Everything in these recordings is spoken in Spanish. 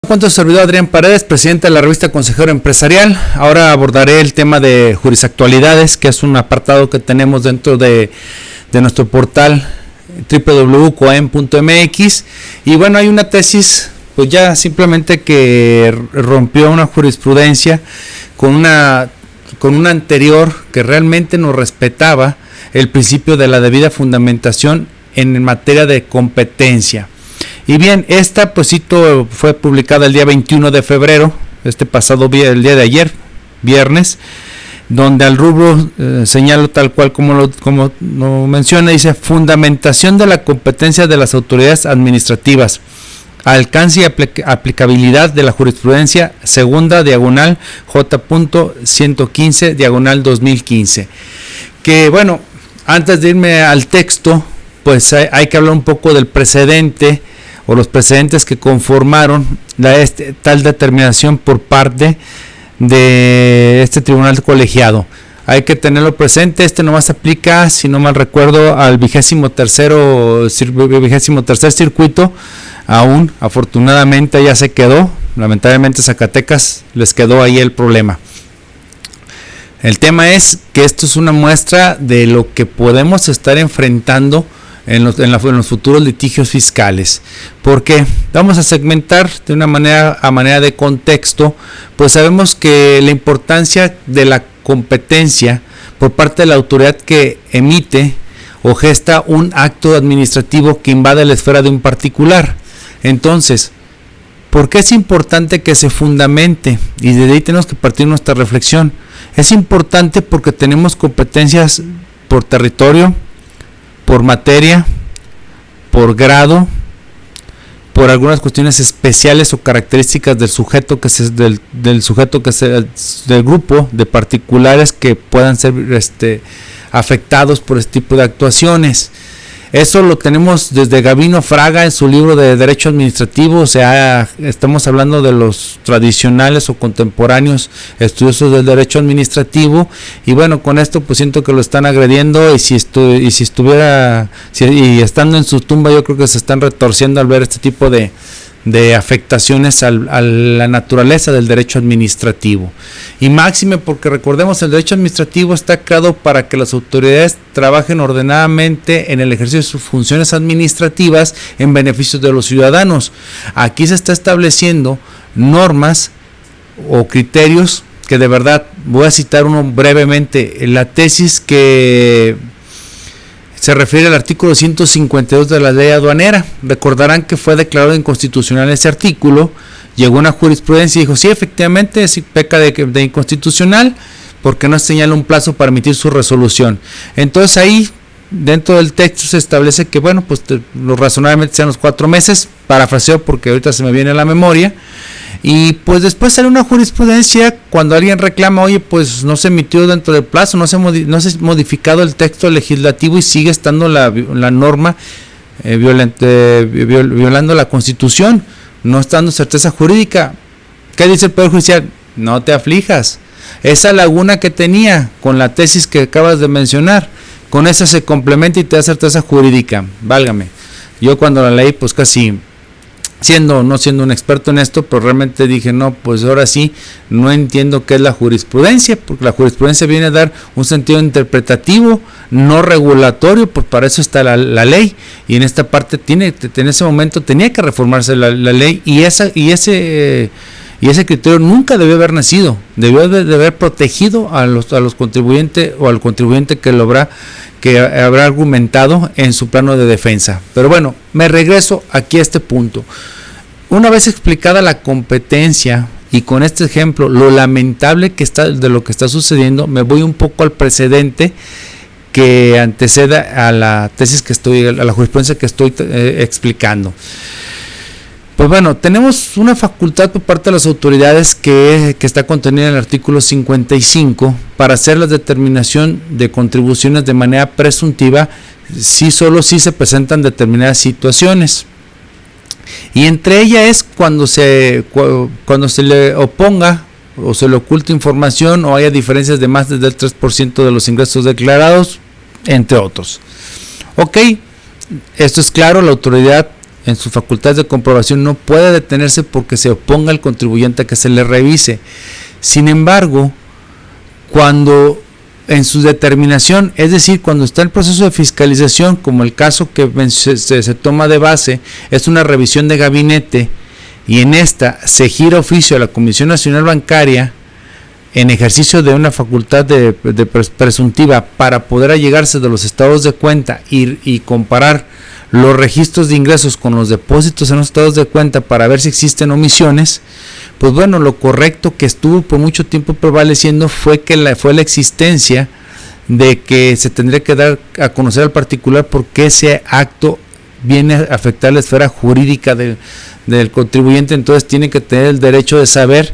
Cuento servidor Adrián Paredes, presidente de la revista Consejero Empresarial. Ahora abordaré el tema de jurisactualidades, que es un apartado que tenemos dentro de nuestro portal www.coem.mx. Y bueno, hay una tesis, pues ya simplemente que rompió una jurisprudencia con una anterior que realmente nos respetaba el principio de la debida fundamentación en materia de competencia. Y bien, esta pues fue publicada el día 21 de febrero, el día de ayer, viernes, donde al rubro señalo tal cual como lo menciona, dice: fundamentación de la competencia de las autoridades administrativas, alcance y aplicabilidad de la jurisprudencia segunda diagonal J.115 diagonal 2015. Que bueno, antes de irme al texto, pues hay que hablar un poco del precedente o los precedentes que conformaron tal determinación por parte de este tribunal colegiado. Hay que tenerlo presente. Nomás aplica, si no mal recuerdo, al 23º circuito. Aún afortunadamente ya se quedó, lamentablemente Zacatecas les quedó ahí el problema. El tema es que esto es una muestra de lo que podemos estar enfrentando en los futuros litigios fiscales. Porque vamos a segmentar de una manera de contexto. Pues sabemos que la importancia de la competencia por parte de la autoridad que emite o gesta un acto administrativo que invade la esfera de un particular. Entonces, ¿por qué es importante que se fundamente? Y de ahí tenemos que partir nuestra reflexión. Es importante porque tenemos competencias por territorio, por materia, por grado, por algunas cuestiones especiales o características del sujeto del grupo de particulares que puedan ser afectados por este tipo de actuaciones. Eso lo tenemos desde Gabino Fraga en su libro de Derecho Administrativo. O sea, estamos hablando de los tradicionales o contemporáneos estudiosos del derecho administrativo. Y bueno, con esto pues siento que lo están agrediendo, y estando en su tumba, yo creo que se están retorciendo al ver este tipo de afectaciones a la naturaleza del derecho administrativo. Y máxime porque recordemos, el derecho administrativo está creado para que las autoridades trabajen ordenadamente en el ejercicio de sus funciones administrativas en beneficio de los ciudadanos. Aquí se está estableciendo normas o criterios que, de verdad, voy a citar uno brevemente. La tesis que se refiere al artículo 152 de la ley aduanera. Recordarán que fue declarado inconstitucional ese artículo. Llegó una jurisprudencia y dijo: sí, efectivamente, sí peca de inconstitucional porque no señala un plazo para emitir su resolución. Entonces ahí, dentro del texto, se establece que, bueno, pues lo razonablemente sean los 4 meses, parafraseo porque ahorita se me viene a la memoria. Y pues después sale una jurisprudencia cuando alguien reclama: oye, pues no se emitió dentro del plazo, no se ha modificado el texto legislativo y sigue estando la norma violando la Constitución, no está dando certeza jurídica. ¿Qué dice el Poder Judicial? No te aflijas. Esa laguna que tenía con la tesis que acabas de mencionar, con esa se complementa y te da certeza jurídica. Válgame. Yo cuando la leí, pues casi no siendo un experto en esto, pero realmente dije: no, pues ahora sí, no entiendo qué es la jurisprudencia, porque la jurisprudencia viene a dar un sentido interpretativo, no regulatorio, pues para eso está la ley, y en esta parte en ese momento tenía que reformarse la ley, y ese criterio nunca debió haber nacido, debió de haber protegido a los contribuyentes o al contribuyente que habrá argumentado en su plano de defensa. Pero bueno, me regreso aquí a este punto. Una vez explicada la competencia y con este ejemplo lo lamentable que está de lo que está sucediendo, me voy un poco al precedente que antecede a la tesis a la jurisprudencia que estoy explicando. Pues bueno, tenemos una facultad por parte de las autoridades que está contenida en el artículo 55 para hacer la determinación de contribuciones de manera presuntiva solo si se presentan determinadas situaciones. Y entre ellas es cuando se le oponga o se le oculte información o haya diferencias de más del 3% de los ingresos declarados, entre otros. Ok, esto es claro, la autoridad en sus facultades de comprobación no puede detenerse porque se oponga al contribuyente a que se le revise. Sin embargo, cuando en su determinación, es decir, cuando está el proceso de fiscalización, como el caso que se toma de base, es una revisión de gabinete, y en esta se gira oficio a la Comisión Nacional Bancaria en ejercicio de una facultad de presuntiva para poder allegarse de los estados de cuenta y comparar los registros de ingresos con los depósitos en los estados de cuenta para ver si existen omisiones, pues bueno, lo correcto que estuvo por mucho tiempo prevaleciendo fue la existencia de que se tendría que dar a conocer al particular porque ese acto viene a afectar la esfera jurídica del contribuyente, entonces tiene que tener el derecho de saber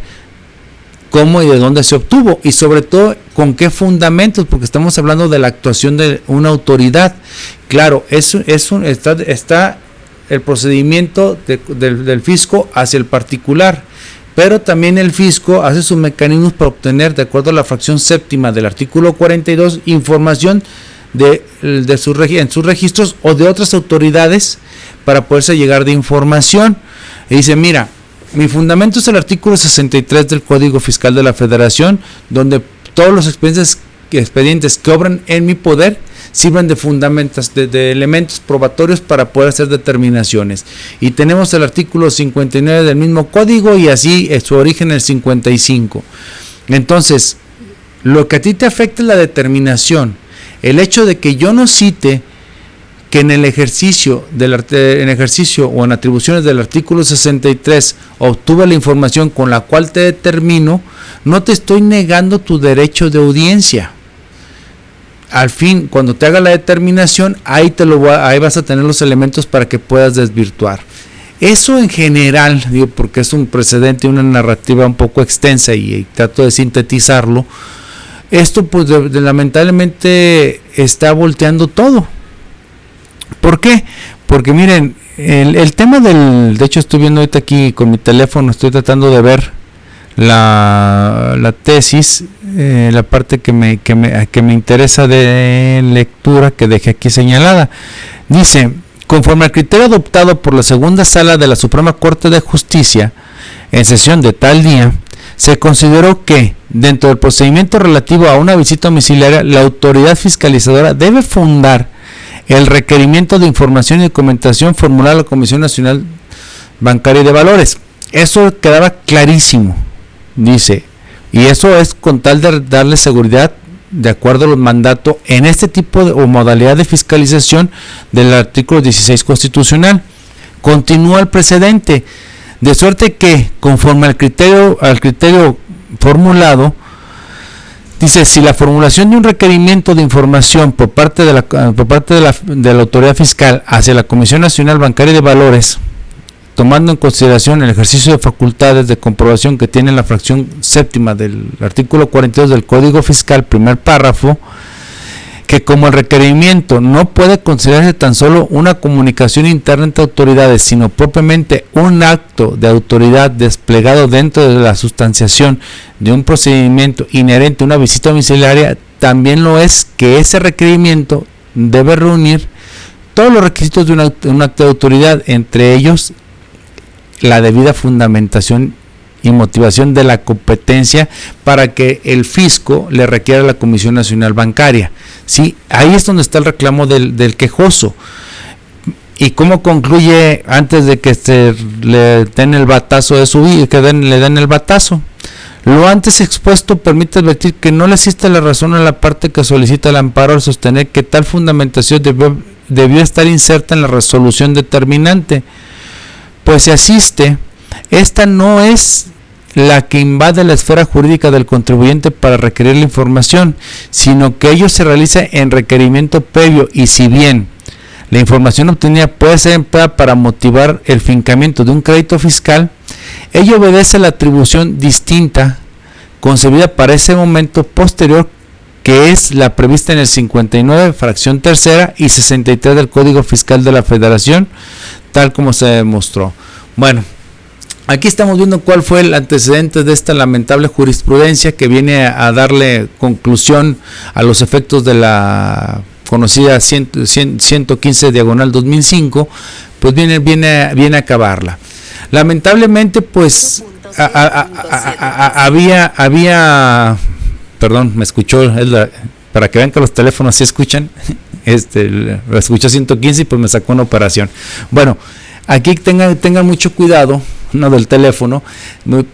cómo y de dónde se obtuvo y sobre todo con qué fundamentos, porque estamos hablando de la actuación de una autoridad. Claro, está el procedimiento del fisco hacia el particular, pero también el fisco hace sus mecanismos para obtener, de acuerdo a la fracción séptima del artículo 42, información en sus registros o de otras autoridades para poderse llegar de información. Y dice, mira, mi fundamento es el artículo 63 del Código Fiscal de la Federación, donde todos los expedientes que obran en mi poder sirven de fundamentos, de elementos probatorios para poder hacer determinaciones. Y tenemos el artículo 59 del mismo código y así su origen el 55. Entonces, lo que a ti te afecta es la determinación. El hecho de que yo no cite que en ejercicio o en atribuciones del artículo 63 obtuve la información con la cual te determino, no te estoy negando tu derecho de audiencia. Al fin, cuando te haga la determinación, ahí vas a tener los elementos para que puedas desvirtuar. Eso en general, digo, porque es un precedente y una narrativa un poco extensa y trato de sintetizarlo, esto pues lamentablemente está volteando todo. ¿Por qué? Porque miren, el tema de hecho estoy viendo ahorita aquí con mi teléfono, estoy tratando de ver la tesis, la parte que me interesa de lectura que dejé aquí señalada. Dice, conforme al criterio adoptado por la segunda sala de la Suprema Corte de Justicia en sesión de tal día, se consideró que dentro del procedimiento relativo a una visita domiciliaria, la autoridad fiscalizadora debe fundar el requerimiento de información y documentación formulada a la Comisión Nacional Bancaria y de Valores. Eso quedaba clarísimo, dice, y eso es con tal de darle seguridad de acuerdo a los mandatos en este tipo o modalidad de fiscalización del artículo 16 constitucional. Continúa el precedente, de suerte que conforme al criterio formulado, dice, si la formulación de un requerimiento de información por parte de la autoridad fiscal hacia la Comisión Nacional Bancaria y de Valores, tomando en consideración el ejercicio de facultades de comprobación que tiene la fracción séptima del artículo 42 del Código Fiscal, primer párrafo, que como el requerimiento no puede considerarse tan solo una comunicación interna entre autoridades, sino propiamente un acto de autoridad desplegado dentro de la sustanciación de un procedimiento inherente a una visita domiciliaria, también lo es que ese requerimiento debe reunir todos los requisitos de un acto de autoridad, entre ellos la debida fundamentación y motivación de la competencia para que el fisco le requiera a la Comisión Nacional Bancaria. ¿Sí? Ahí es donde está el reclamo del quejoso. ¿Y cómo concluye antes de que le den el batazo de su vida, le den el batazo? Lo antes expuesto permite advertir que no le asiste la razón a la parte que solicita el amparo al sostener que tal fundamentación debió estar inserta en la resolución determinante. Pues se asiste, esta no es la que invade la esfera jurídica del contribuyente para requerir la información, sino que ello se realiza en requerimiento previo, y si bien la información obtenida puede ser empleada para motivar el fincamiento de un crédito fiscal, ello obedece a la atribución distinta concebida para ese momento posterior, que es la prevista en el 59, fracción tercera y 63 del Código Fiscal de la Federación, tal como se demostró. Bueno, aquí estamos viendo cuál fue el antecedente de esta lamentable jurisprudencia que viene a darle conclusión a los efectos de la conocida 115 diagonal 2005, pues viene a acabarla. Lamentablemente, pues había, perdón, me escuchó, para que vean que los teléfonos sí escuchan, lo escuchó 115 y pues me sacó una operación. Bueno, aquí tengan mucho cuidado, no del teléfono,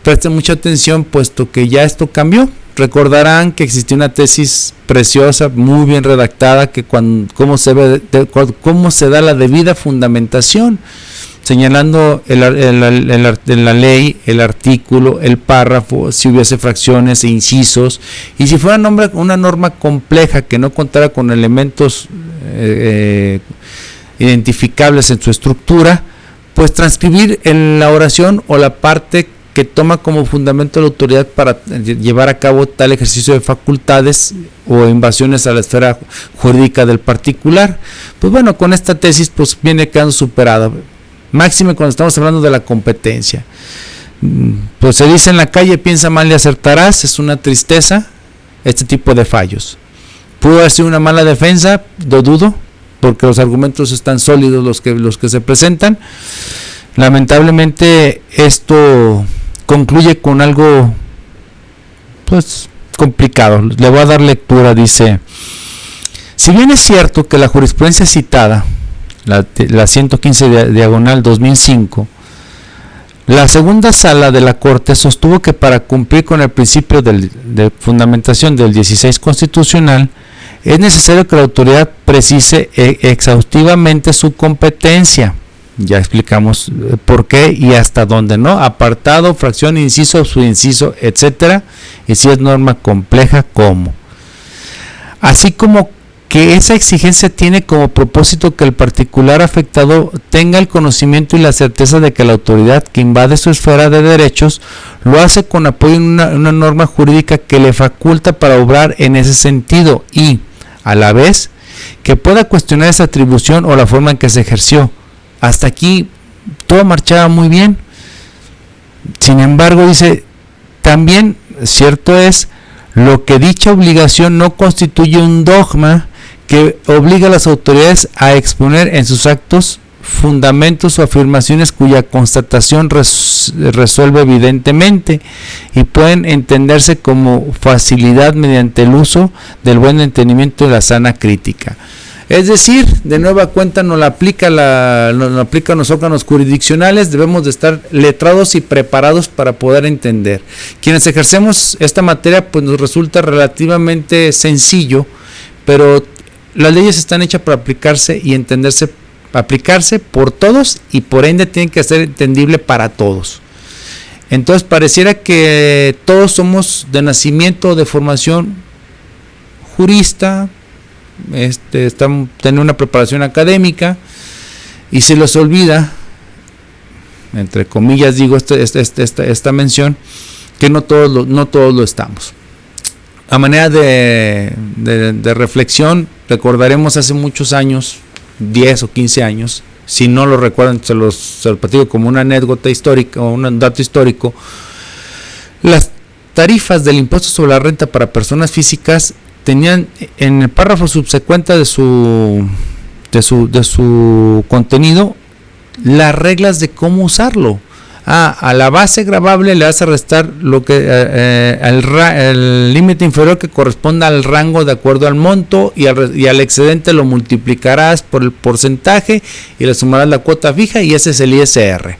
presten mucha atención, puesto que ya esto cambió. Recordarán que existió una tesis preciosa, muy bien redactada, que cómo se da la debida fundamentación, señalando en la ley, el artículo, el párrafo, si hubiese fracciones e incisos, y si fuera una norma compleja que no contara con elementos identificables en su estructura, pues transcribir en la oración o la parte que toma como fundamento la autoridad para llevar a cabo tal ejercicio de facultades o invasiones a la esfera jurídica del particular. Pues bueno, con esta tesis pues viene quedando superada, máxime cuando estamos hablando de la competencia. Pues se dice en la calle, piensa mal y acertarás. Es una tristeza este tipo de fallos. Pudo haber sido una mala defensa, lo dudo, porque los argumentos están sólidos los que se presentan. Lamentablemente esto concluye con algo pues complicado. Le voy a dar lectura. Dice: si bien es cierto que la jurisprudencia citada, la 115 diagonal 2005, la segunda sala de la Corte sostuvo que para cumplir con el principio de fundamentación del 16 constitucional es necesario que la autoridad precise exhaustivamente su competencia. Ya explicamos por qué y hasta dónde, ¿no? Apartado, fracción, inciso, subinciso, etcétera. Y si es norma compleja, ¿cómo? Así como que esa exigencia tiene como propósito que el particular afectado tenga el conocimiento y la certeza de que la autoridad que invade su esfera de derechos lo hace con apoyo en una norma jurídica que le faculta para obrar en ese sentido y, a la vez, que pueda cuestionar esa atribución o la forma en que se ejerció. Hasta aquí todo marchaba muy bien. Sin embargo, dice, también cierto es lo que dicha obligación no constituye un dogma que obliga a las autoridades a exponer en sus actos fundamentos o afirmaciones cuya constatación resuelve evidentemente y pueden entenderse como facilidad mediante el uso del buen entendimiento y la sana crítica. Es decir, de nueva cuenta nos la aplica los órganos jurisdiccionales. Debemos de estar letrados y preparados para poder entender. Quienes ejercemos esta materia, pues nos resulta relativamente sencillo, pero las leyes están hechas para aplicarse y aplicarse por todos y por ende tienen que ser entendible para todos. Entonces pareciera que todos somos de nacimiento o de formación jurista, tienen una preparación académica y se les olvida, entre comillas digo esta mención, que no todos lo estamos. A manera de reflexión, recordaremos hace muchos años, 10 o 15 años, si no lo recuerdan, se los platico como una anécdota histórica o un dato histórico. Las tarifas del impuesto sobre la renta para personas físicas tenían en el párrafo subsecuente de su contenido las reglas de cómo usarlo. A la base gravable le vas a restar lo que el límite inferior que corresponda al rango de acuerdo al monto y al excedente lo multiplicarás por el porcentaje y le sumarás la cuota fija y ese es el ISR.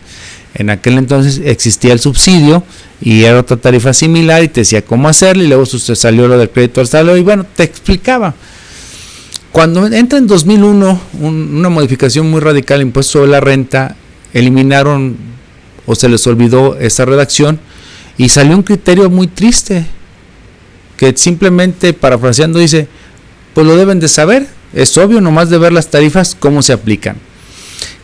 En aquel entonces existía el subsidio y era otra tarifa similar y te decía cómo hacerlo y luego salió lo del crédito al salario y bueno, te explicaba. Cuando entra en 2001 una modificación muy radical al impuesto sobre la renta, eliminaron o se les olvidó esa redacción y salió un criterio muy triste que simplemente parafraseando dice, pues lo deben de saber, es obvio nomás de ver las tarifas cómo se aplican.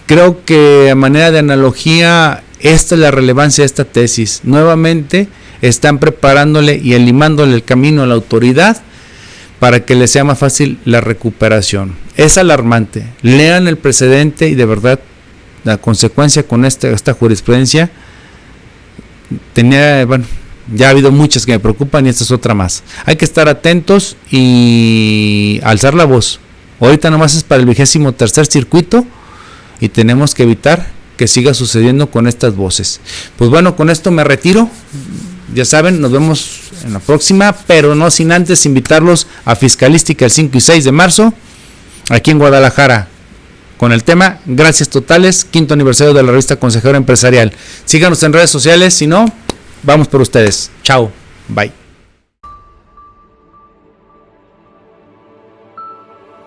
Creo que a manera de analogía esta es la relevancia de esta tesis. Nuevamente están preparándole y limándole el camino a la autoridad para que le sea más fácil la recuperación. Es alarmante, lean el precedente y de verdad la consecuencia con esta jurisprudencia ya ha habido muchas que me preocupan y esta es otra más. Hay que estar atentos y alzar la voz. Ahorita nomás es para el 23º circuito y tenemos que evitar que siga sucediendo con estas voces. Pues bueno, con esto me retiro. Ya saben, nos vemos en la próxima, pero no sin antes invitarlos a Fiscalística el 5 y 6 de marzo, aquí en Guadalajara, con el tema Gracias Totales, 5º aniversario de la revista Consejero Empresarial. Síganos en redes sociales, si no, vamos por ustedes. Chao, bye.